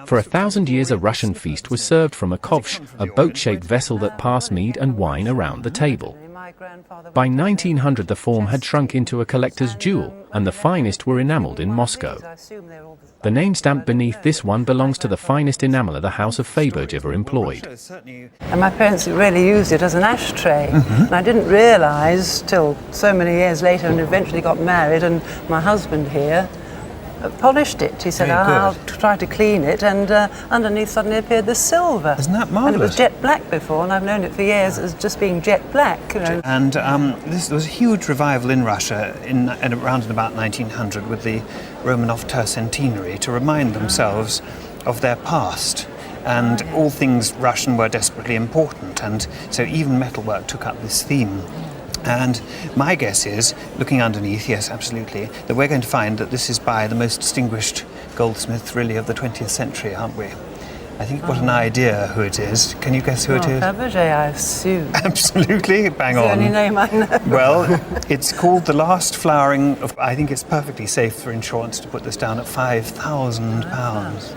For 1,000 years a Russian feast was served from a kovsh, a boat-shaped vessel that passed mead and wine around the table. By 1900 the form had shrunk into a collector's jewel, and the finest were enamelled in Moscow. The name stamped beneath this one belongs to the finest enameller the House of Faberge ever employed. And my parents really used it as an ashtray. And I didn't realise till so many years later, and eventually got married, and my husband here polished it. He said, I'll try to clean it, and underneath suddenly appeared the silver. Isn't that marvellous? And it was jet black before, and I've known it for years as just being jet black. You know. And there was a huge revival in Russia around about 1900 with the Romanov tercentenary to remind themselves of their past. And all things Russian were desperately important, and so even metalwork took up this theme. And my guess is, looking underneath, yes, absolutely, that we're going to find that this is by the most distinguished goldsmith, really, of the 20th century, aren't we? I think you've got an idea who it is. Can you guess who it is? Fabergé, I assume. Absolutely, bang on. It's the only name I know. Well, it's called the last flowering of, I think it's perfectly safe for insurance to put this down at £5,000.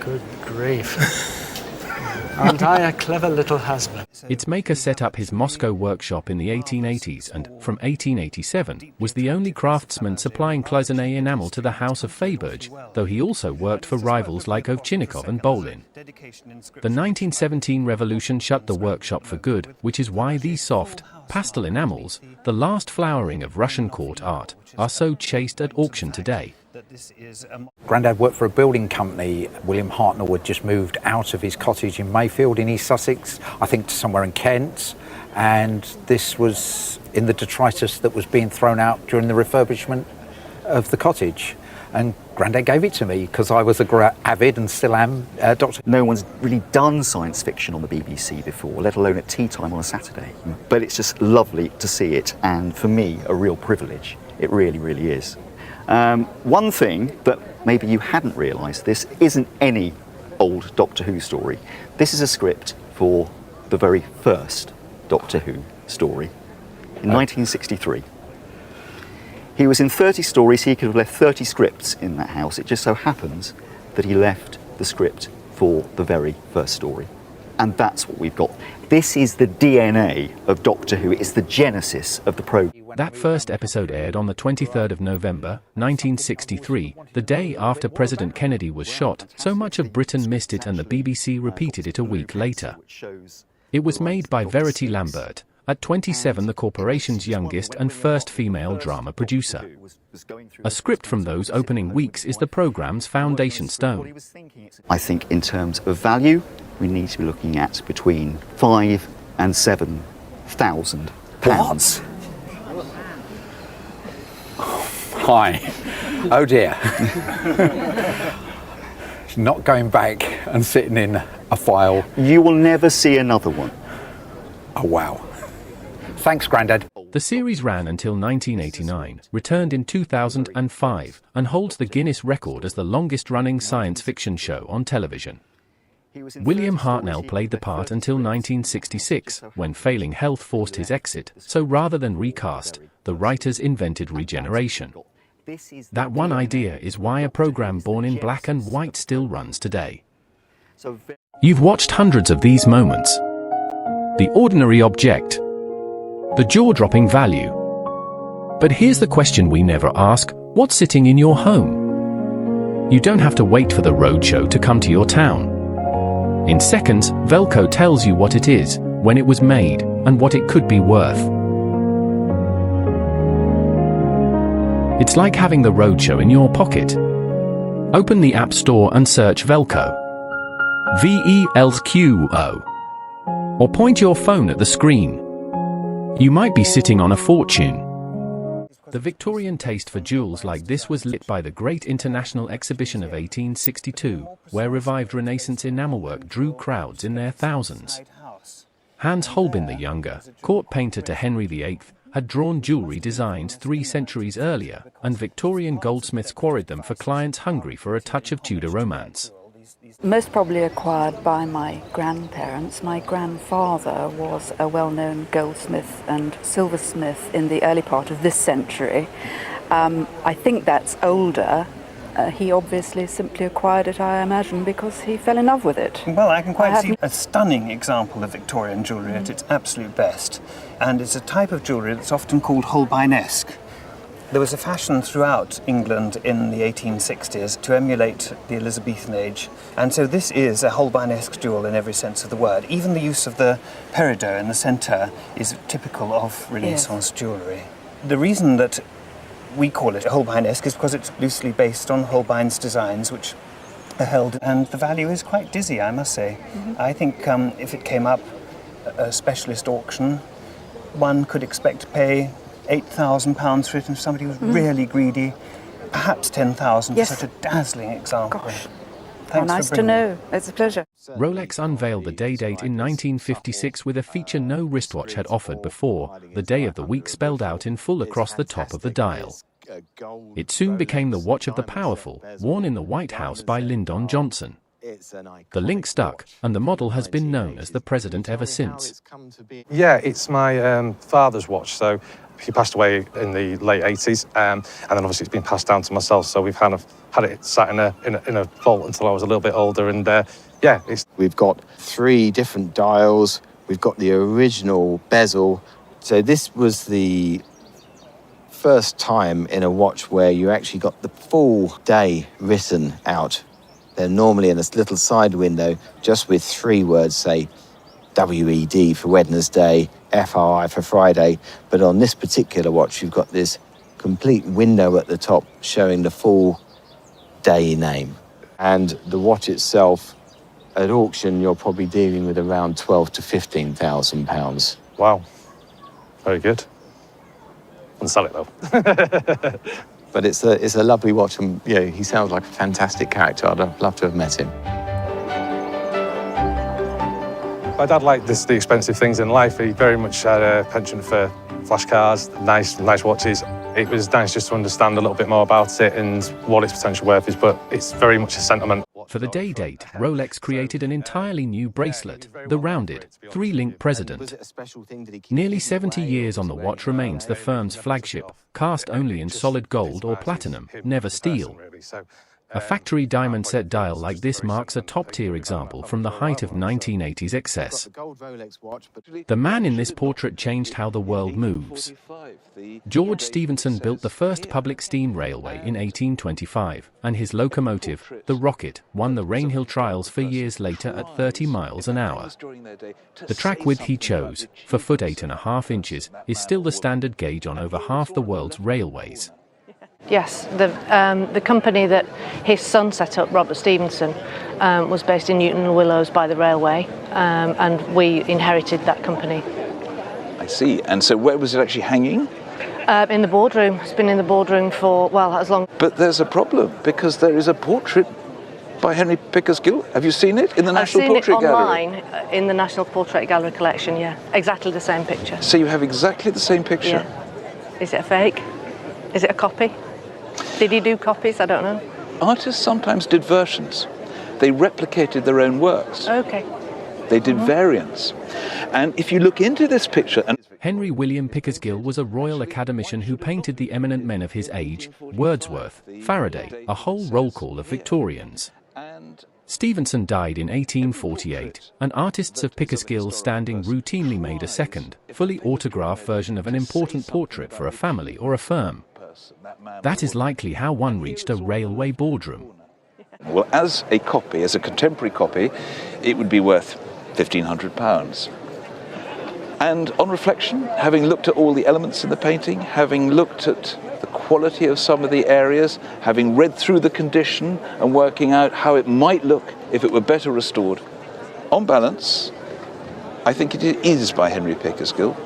Good grief. Aren't I a clever little husband? Its maker set up his Moscow workshop in the 1880s and, from 1887, was the only craftsman supplying cloisonné enamel to the House of Faberge, though he also worked for rivals like Ovchinnikov and Bolin. The 1917 revolution shut the workshop for good, which is why these soft, pastel enamels, the last flowering of Russian court art, are so chased at auction today. Grandad worked for a building company. William Hartnell had just moved out of his cottage in Mayfield in East Sussex, I think to somewhere in Kent, and this was in the detritus that was being thrown out during the refurbishment of the cottage. And Grandad gave it to me because I was avid and still am Doctor. No one's really done science fiction on the BBC before, let alone at tea time on a Saturday. But it's just lovely to see it, and for me, a real privilege. It really, really is. One thing that maybe you hadn't realised, this isn't any old Doctor Who story. This is a script for the very first Doctor Who story in 1963. He was in 30 stories, he could have left 30 scripts in that house. It just so happens that he left the script for the very first story. And that's what we've got. This is the DNA of Doctor Who. It's the genesis of the programme. That first episode aired on the 23rd of November, 1963, the day after President Kennedy was shot. So much of Britain missed it and the BBC repeated it a week later. It was made by Verity Lambert, at 27 the corporation's youngest and first female drama producer. A script from those opening weeks is the programme's foundation stone. I think in terms of value, we need to be looking at between £5,000 and £7,000. Hi. Oh dear. Not going back and sitting in a file. You will never see another one. Oh wow. Thanks, Grandad. The series ran until 1989, returned in 2005, and holds the Guinness record as the longest-running science fiction show on television. William Hartnell played the part until 1966, when failing health forced his exit, so rather than recast, the writers invented regeneration. That one idea is why a program born in black and white still runs today. You've watched hundreds of these moments. The ordinary object. The jaw-dropping value. But here's the question we never ask: what's sitting in your home? You don't have to wait for the roadshow to come to your town. In seconds, Velcro tells you what it is, when it was made, and what it could be worth. It's like having the roadshow in your pocket. Open the App Store and search Velcro. VELQO. Or point your phone at the screen. You might be sitting on a fortune. The Victorian taste for jewels like this was lit by the Great International Exhibition of 1862, where revived Renaissance enamelwork drew crowds in their thousands. Hans Holbein the Younger, court painter to Henry VIII, had drawn jewellery designs 3 centuries earlier, and Victorian goldsmiths quarried them for clients hungry for a touch of Tudor romance. Most probably acquired by my grandparents. My grandfather was a well-known goldsmith and silversmith in the early part of this century. I think that's older He obviously simply acquired it, I imagine, because he fell in love with it. Well, I can quite see a stunning example of Victorian jewellery at its absolute best. And it's a type of jewellery that's often called Holbeinesque. There was a fashion throughout England in the 1860s to emulate the Elizabethan age. And so this is a Holbeinesque jewel in every sense of the word. Even the use of the peridot in the centre is typical of Renaissance jewellery. The reason that we call it a Holbeinesque is because it's loosely based on Holbein's designs, which are held, and the value is quite dizzy, I must say. I think if it came up at a specialist auction, one could expect to pay £8,000 for it, and if somebody was really greedy, perhaps £10,000 for such a dazzling example. Gosh. Thanks Nice for to bringing know. It's a pleasure. Rolex unveiled the Day-Date in 1956 with a feature no wristwatch had offered before, the day of the week spelled out in full across the top of the dial. It soon became the watch of the powerful, worn in the White House by Lyndon Johnson. The link stuck, and the model has been known as the President ever since. Yeah, it's my father's watch, so he passed away in the late 80s, and then obviously it's been passed down to myself, so we've kind of had it sat in a vault until I was a little bit older, and yeah. We've got 3 different dials, we've got the original bezel, so this was the first time in a watch where you actually got the full day written out. They're normally in this little side window, just with 3 words, say, WED for Wednesday, FRI for Friday. But on this particular watch, you've got this complete window at the top showing the full day name. And the watch itself, at auction, you're probably dealing with around £12,000 to £15,000. Wow. Very good. Wouldn't sell it, though. But it's a lovely watch, and he sounds like a fantastic character. I'd love to have met him. My dad liked the expensive things in life. He very much had a penchant for flash cars, nice watches. It was nice just to understand a little bit more about it and what its potential worth is, but it's very much a sentiment. For the Day-Date, Rolex created an entirely new bracelet, the rounded, 3-link President. Nearly 70 years on the watch remains the firm's flagship, cast only in solid gold or platinum, never steel. A factory diamond set dial like this marks a top-tier example from the height of 1980s excess. The man in this portrait changed how the world moves. George Stephenson built the first public steam railway in 1825, and his locomotive, the Rocket, won the Rainhill trials for years later at 30 miles an hour. The track width he chose, for foot 8.5 inches, is still the standard gauge on over half the world's railways. Yes, the company that his son set up, Robert Stephenson, was based in Newton and Willows by the railway, and we inherited that company. I see. And so where was it actually hanging? In the boardroom. It's been in the boardroom for, well, as long. But there's a problem, because there is a portrait by Henry Pickersgill. Have you seen it in the National Portrait Gallery? I've seen it online in the National Portrait Gallery collection, yeah. Exactly the same picture. So you have exactly the same picture? Yeah. Is it a fake? Is it a copy? Did he do copies? I don't know. Artists sometimes did versions. They replicated their own works. Okay. They did variants. And if you look into this picture... Henry William Pickersgill was a Royal Academician who painted the eminent men of his age, Wordsworth, Fabergé, a whole roll call of Victorians. Stevenson died in 1848, and artists of Pickersgill standing routinely made a second, fully autographed version of an important portrait for a family or a firm. That is likely how one reached a railway boardroom. Well, as a copy, as a contemporary copy, it would be worth £1,500. And on reflection, having looked at all the elements in the painting, having looked at the quality of some of the areas, having read through the condition and working out how it might look if it were better restored, on balance, I think it is by Henry Pickersgill,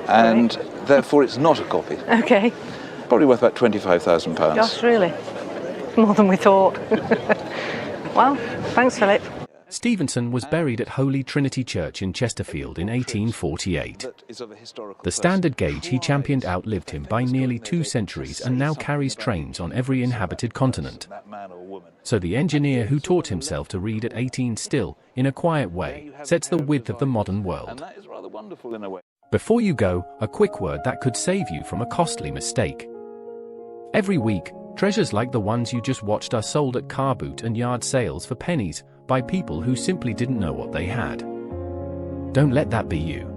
and therefore it's not a copy. Okay. Probably worth about £25,000. Gosh, really? More than we thought. Well, thanks, Philip. Stevenson was buried at Holy Trinity Church in Chesterfield in 1848. The standard gauge he championed outlived him by nearly 2 centuries and now carries trains on every inhabited continent. So the engineer who taught himself to read at 18 still, in a quiet way, sets the width of the modern world. Before you go, a quick word that could save you from a costly mistake. Every week, Treasures like the ones you just watched are sold at car boot and yard sales for pennies by people who simply didn't know what they had. Don't let that be you.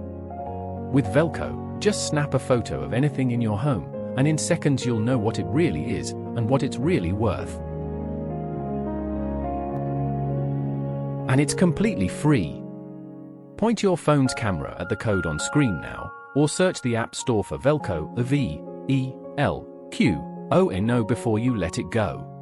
With Velco, just snap a photo of anything in your home, and in seconds you'll know what it really is and what it's really worth. And it's completely free. Point your phone's camera at the code on screen now, or search the App Store for Velco, V-E-L-Q-O-N-O before you let it go.